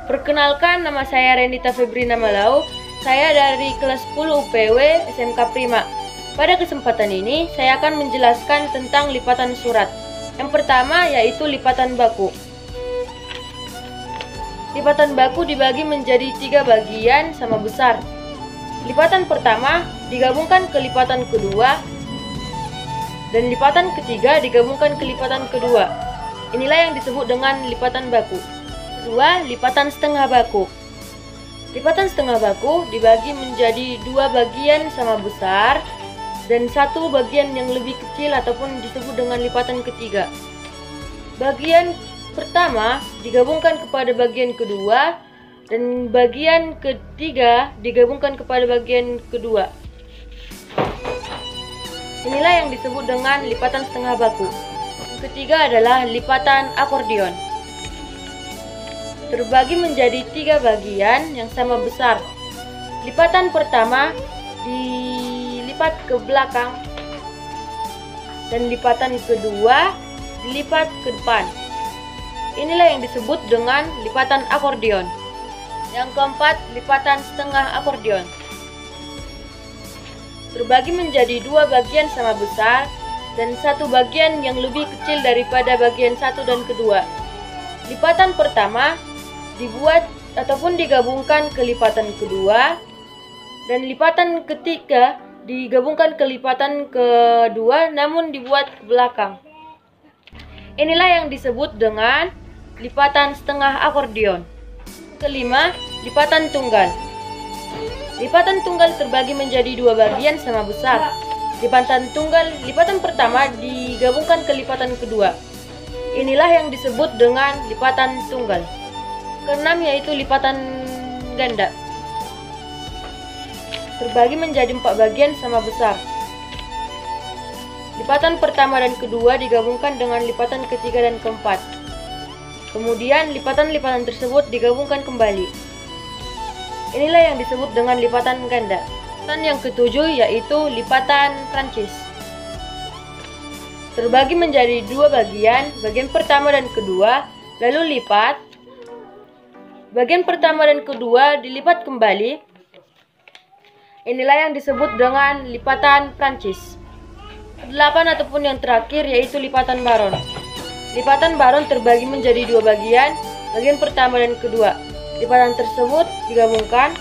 Perkenalkan, nama saya Renita Febrina Malau. Saya dari kelas 10 UPW SMK Prima. Pada kesempatan ini, saya akan menjelaskan tentang lipatan surat. Yang pertama yaitu lipatan baku. Lipatan baku dibagi menjadi 3 bagian sama besar. Lipatan pertama digabungkan ke lipatan kedua, dan lipatan ketiga digabungkan ke lipatan kedua. Inilah yang disebut dengan lipatan baku. Kedua, lipatan setengah baku. Lipatan setengah baku dibagi menjadi 2 bagian sama besar dan 1 bagian yang lebih kecil ataupun disebut dengan lipatan ketiga. Bagian pertama digabungkan kepada bagian kedua dan bagian ketiga digabungkan kepada bagian kedua. Inilah yang disebut dengan lipatan setengah baku. Yang ketiga adalah lipatan akordion. Terbagi menjadi 3 bagian yang sama besar. Lipatan pertama dilipat ke belakang dan lipatan kedua dilipat ke depan. Inilah yang disebut dengan lipatan akordion. Yang keempat, lipatan setengah akordion. Terbagi menjadi 2 bagian sama besar dan 1 bagian yang lebih kecil daripada bagian 1 dan kedua. Lipatan pertama dibuat ataupun digabungkan ke lipatan kedua, dan lipatan ketiga digabungkan ke lipatan kedua namun dibuat ke belakang. Inilah yang disebut dengan lipatan setengah akordion. Kelima, lipatan tunggal. Lipatan tunggal terbagi menjadi 2 bagian sama besar. Lipatan tunggal, lipatan pertama digabungkan ke lipatan kedua. Inilah yang disebut dengan lipatan tunggal. Keenam yaitu lipatan ganda. Terbagi menjadi 4 bagian sama besar. Lipatan pertama dan kedua digabungkan dengan lipatan ketiga dan keempat. Kemudian lipatan-lipatan tersebut digabungkan kembali. Inilah yang disebut dengan lipatan ganda. Dan yang ketujuh yaitu lipatan Prancis. Terbagi menjadi 2 bagian, bagian pertama dan kedua, lalu lipat. Bagian pertama dan kedua dilipat kembali. Inilah yang disebut dengan lipatan Prancis. Kedelapan ataupun yang terakhir yaitu lipatan baron. Lipatan baron terbagi menjadi 2 bagian, bagian pertama dan kedua. Lipatan tersebut digabungkan